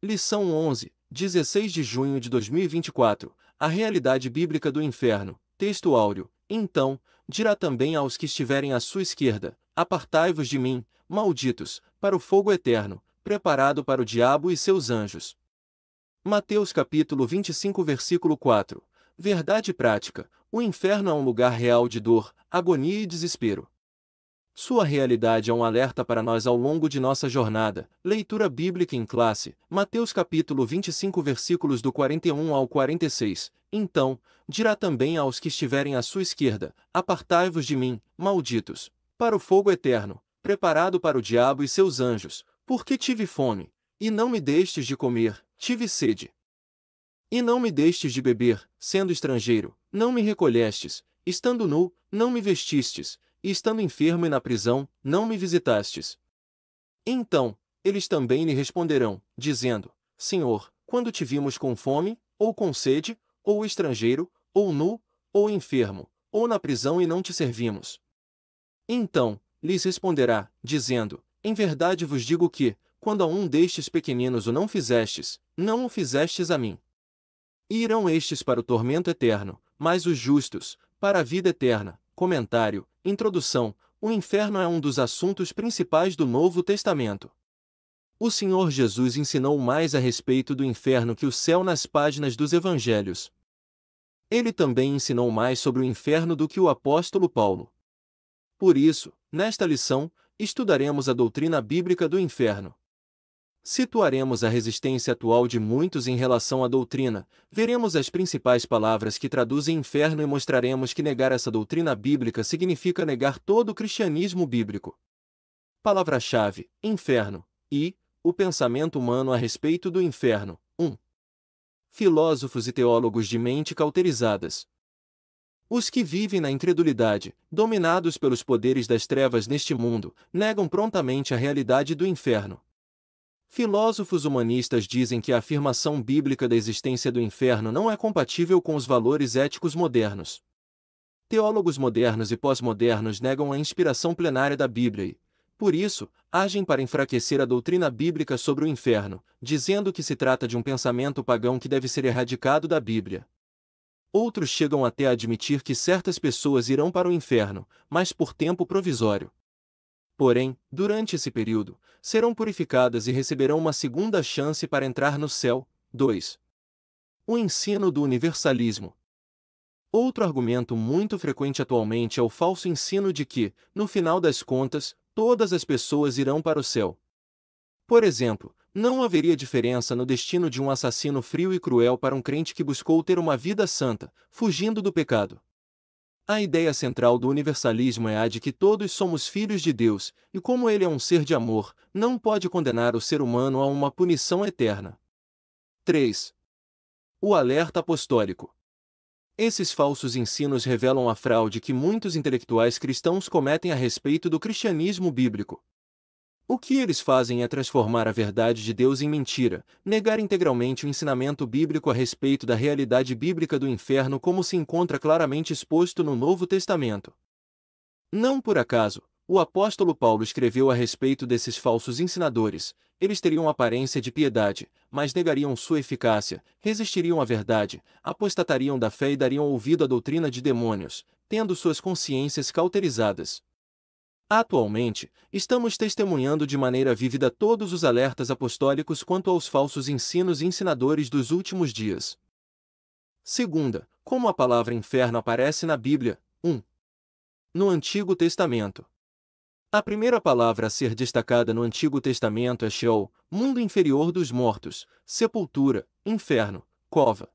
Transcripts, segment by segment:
Lição 11, 16 de junho de 2024. A realidade bíblica do inferno. Texto áureo. Então, dirá também aos que estiverem à sua esquerda: Apartai-vos de mim, malditos, para o fogo eterno, preparado para o diabo e seus anjos. Mateus capítulo 25 versículo 4. Verdade prática. O inferno é um lugar real de dor, agonia e desespero. Sua realidade é um alerta para nós ao longo de nossa jornada. Leitura bíblica em classe. Mateus capítulo 25 versículos do 41 ao 46. Então, dirá também aos que estiverem à sua esquerda: Apartai-vos de mim, malditos, para o fogo eterno, preparado para o diabo e seus anjos, porque tive fome, e não me destes de comer, tive sede, e não me destes de beber, sendo estrangeiro, não me recolhestes, estando nu, não me vestistes, e estando enfermo e na prisão, não me visitastes. Então, eles também lhe responderão, dizendo: Senhor, quando te vimos com fome, ou com sede, ou estrangeiro, ou nu, ou enfermo, ou na prisão e não te servimos? Então, lhes responderá, dizendo: Em verdade vos digo que, quando a um destes pequeninos o não fizestes, não o fizestes a mim. E irão estes para o tormento eterno, mas os justos, para a vida eterna. Comentário, introdução. O inferno é um dos assuntos principais do Novo Testamento. O Senhor Jesus ensinou mais a respeito do inferno que o céu nas páginas dos Evangelhos. Ele também ensinou mais sobre o inferno do que o apóstolo Paulo. Por isso, nesta lição, estudaremos a doutrina bíblica do inferno. Situaremos a resistência atual de muitos em relação à doutrina, veremos as principais palavras que traduzem inferno e mostraremos que negar essa doutrina bíblica significa negar todo o cristianismo bíblico. Palavra-chave: inferno e o pensamento humano a respeito do inferno. 1. Filósofos e teólogos de mente cauterizadas. Os que vivem na incredulidade, dominados pelos poderes das trevas neste mundo, negam prontamente a realidade do inferno. Filósofos humanistas dizem que a afirmação bíblica da existência do inferno não é compatível com os valores éticos modernos. Teólogos modernos e pós-modernos negam a inspiração plenária da Bíblia e, por isso, agem para enfraquecer a doutrina bíblica sobre o inferno, dizendo que se trata de um pensamento pagão que deve ser erradicado da Bíblia. Outros chegam até a admitir que certas pessoas irão para o inferno, mas por tempo provisório. Porém, durante esse período, serão purificadas e receberão uma segunda chance para entrar no céu. 2. O ensino do universalismo. Outro argumento muito frequente atualmente é o falso ensino de que, no final das contas, todas as pessoas irão para o céu. Por exemplo, não haveria diferença no destino de um assassino frio e cruel para um crente que buscou ter uma vida santa, fugindo do pecado. A ideia central do universalismo é a de que todos somos filhos de Deus, e como Ele é um ser de amor, não pode condenar o ser humano a uma punição eterna. 3. O alerta apostólico. Esses falsos ensinos revelam a fraude que muitos intelectuais cristãos cometem a respeito do cristianismo bíblico. O que eles fazem é transformar a verdade de Deus em mentira, negar integralmente o ensinamento bíblico a respeito da realidade bíblica do inferno como se encontra claramente exposto no Novo Testamento. Não por acaso, o apóstolo Paulo escreveu a respeito desses falsos ensinadores: eles teriam aparência de piedade, mas negariam sua eficácia, resistiriam à verdade, apostatariam da fé e dariam ouvido à doutrina de demônios, tendo suas consciências cauterizadas. Atualmente, estamos testemunhando de maneira vívida todos os alertas apostólicos quanto aos falsos ensinos e ensinadores dos últimos dias. Segunda, como a palavra inferno aparece na Bíblia. 1. No Antigo Testamento. A primeira palavra a ser destacada no Antigo Testamento é Sheol, mundo inferior dos mortos, sepultura, inferno, cova.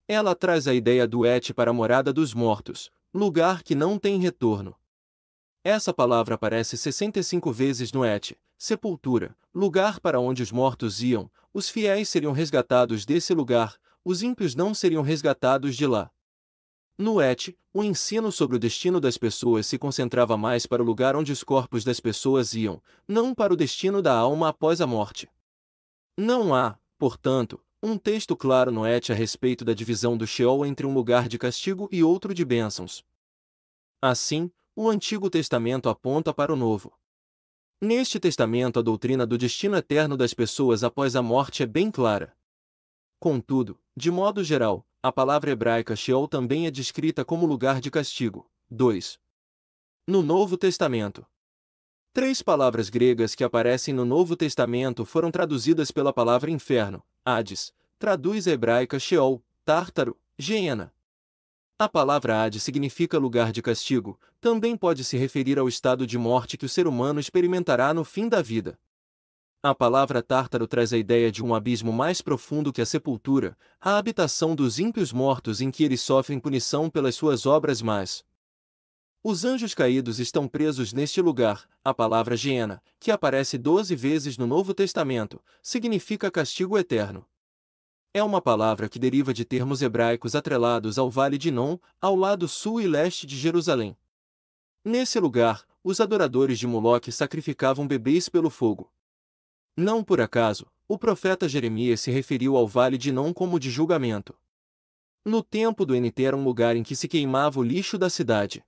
Ela traz a ideia do Et para a morada dos mortos, lugar que não tem retorno. Essa palavra aparece 65 vezes no Et, sepultura, lugar para onde os mortos iam. Os fiéis seriam resgatados desse lugar, os ímpios não seriam resgatados de lá. No Et, o ensino sobre o destino das pessoas se concentrava mais para o lugar onde os corpos das pessoas iam, não para o destino da alma após a morte. Não há, portanto, um texto claro no Et a respeito da divisão do Sheol entre um lugar de castigo e outro de bênçãos. Assim, o Antigo Testamento aponta para o Novo. Neste testamento, a doutrina do destino eterno das pessoas após a morte é bem clara. Contudo, de modo geral, a palavra hebraica Sheol também é descrita como lugar de castigo. 2. No Novo Testamento. 3 palavras gregas que aparecem no Novo Testamento foram traduzidas pela palavra inferno, Hades, traduz a hebraica Sheol, Tártaro, Geena. A palavra Hades significa lugar de castigo, também pode se referir ao estado de morte que o ser humano experimentará no fim da vida. A palavra Tártaro traz a ideia de um abismo mais profundo que a sepultura, a habitação dos ímpios mortos em que eles sofrem punição pelas suas obras más. Os anjos caídos estão presos neste lugar. A palavra Geena, que aparece 12 vezes no Novo Testamento, significa castigo eterno. É uma palavra que deriva de termos hebraicos atrelados ao Vale de Inom, ao lado sul e leste de Jerusalém. Nesse lugar, os adoradores de Moloque sacrificavam bebês pelo fogo. Não por acaso, o profeta Jeremias se referiu ao Vale de Inom como de julgamento. No tempo do NT era um lugar em que se queimava o lixo da cidade.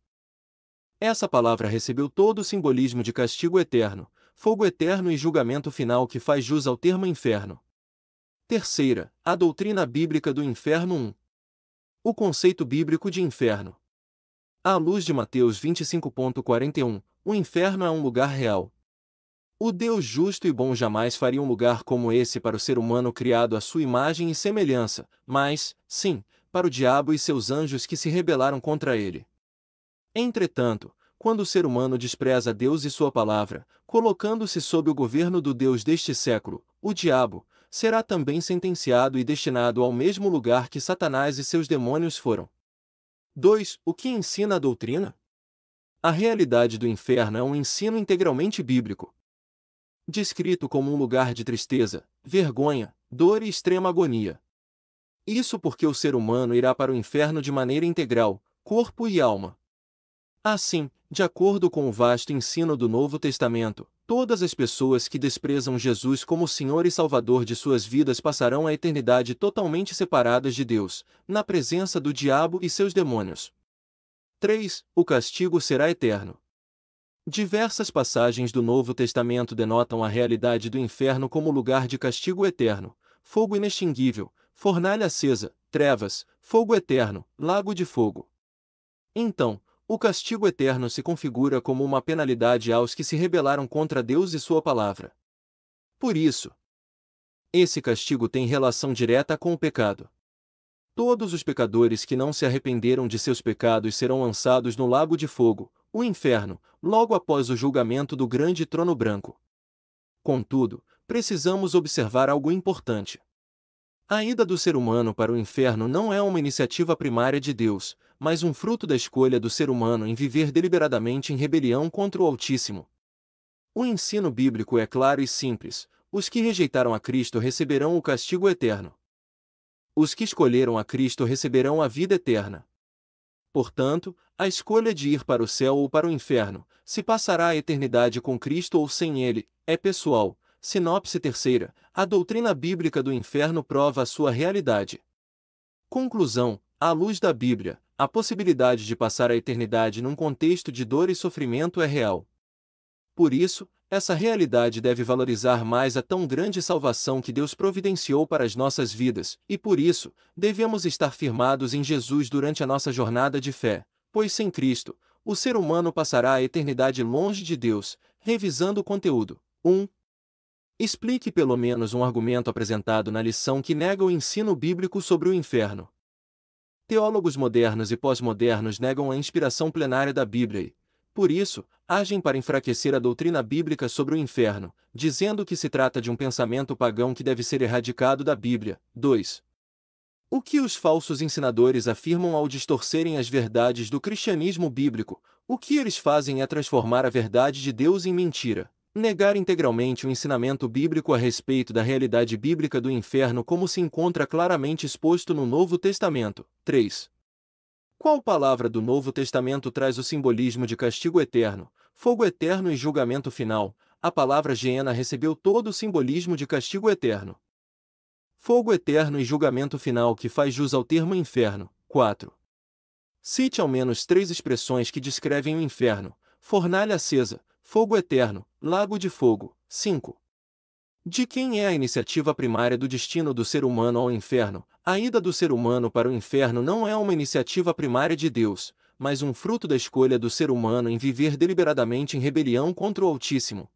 Essa palavra recebeu todo o simbolismo de castigo eterno, fogo eterno e julgamento final que faz jus ao termo inferno. Terceira, a doutrina bíblica do inferno 1. O conceito bíblico de inferno. À luz de Mateus 25.41, o inferno é um lugar real. O Deus justo e bom jamais faria um lugar como esse para o ser humano criado à sua imagem e semelhança, mas, sim, para o diabo e seus anjos que se rebelaram contra ele. Entretanto, quando o ser humano despreza Deus e sua palavra, colocando-se sob o governo do Deus deste século, o diabo, será também sentenciado e destinado ao mesmo lugar que Satanás e seus demônios foram. 2. O que ensina a doutrina? A realidade do inferno é um ensino integralmente bíblico. Descrito como um lugar de tristeza, vergonha, dor e extrema agonia. Isso porque o ser humano irá para o inferno de maneira integral, corpo e alma. Assim, de acordo com o vasto ensino do Novo Testamento, todas as pessoas que desprezam Jesus como Senhor e Salvador de suas vidas passarão a eternidade totalmente separadas de Deus, na presença do diabo e seus demônios. 3. O castigo será eterno. Diversas passagens do Novo Testamento denotam a realidade do inferno como lugar de castigo eterno, fogo inextinguível, fornalha acesa, trevas, fogo eterno, lago de fogo. Então, o castigo eterno se configura como uma penalidade aos que se rebelaram contra Deus e sua palavra. Por isso, esse castigo tem relação direta com o pecado. Todos os pecadores que não se arrependeram de seus pecados serão lançados no lago de fogo, o inferno, logo após o julgamento do grande trono branco. Contudo, precisamos observar algo importante. A ida do ser humano para o inferno não é uma iniciativa primária de Deus, mas um fruto da escolha do ser humano em viver deliberadamente em rebelião contra o Altíssimo. O ensino bíblico é claro e simples: os que rejeitaram a Cristo receberão o castigo eterno. Os que escolheram a Cristo receberão a vida eterna. Portanto, a escolha de ir para o céu ou para o inferno, se passará a eternidade com Cristo ou sem ele, é pessoal. Sinopse terceira, a doutrina bíblica do inferno prova a sua realidade. Conclusão, à luz da Bíblia, a possibilidade de passar a eternidade num contexto de dor e sofrimento é real. Por isso, essa realidade deve valorizar mais a tão grande salvação que Deus providenciou para as nossas vidas, e por isso, devemos estar firmados em Jesus durante a nossa jornada de fé, pois sem Cristo, o ser humano passará a eternidade longe de Deus. Revisando o conteúdo. 1. Explique pelo menos um argumento apresentado na lição que nega o ensino bíblico sobre o inferno. Teólogos modernos e pós-modernos negam a inspiração plenária da Bíblia e, por isso, agem para enfraquecer a doutrina bíblica sobre o inferno, dizendo que se trata de um pensamento pagão que deve ser erradicado da Bíblia. 2. O que os falsos ensinadores afirmam ao distorcerem as verdades do cristianismo bíblico? O que eles fazem é transformar a verdade de Deus em mentira. Negar integralmente o ensinamento bíblico a respeito da realidade bíblica do inferno como se encontra claramente exposto no Novo Testamento. 3. Qual palavra do Novo Testamento traz o simbolismo de castigo eterno, fogo eterno e julgamento final? A palavra Geena recebeu todo o simbolismo de castigo eterno, fogo eterno e julgamento final que faz jus ao termo inferno. 4. Cite ao menos 3 expressões que descrevem o inferno: fornalha acesa, fogo eterno, lago de fogo. 5. De quem é a iniciativa primária do destino do ser humano ao inferno? A ida do ser humano para o inferno não é uma iniciativa primária de Deus, mas um fruto da escolha do ser humano em viver deliberadamente em rebelião contra o Altíssimo.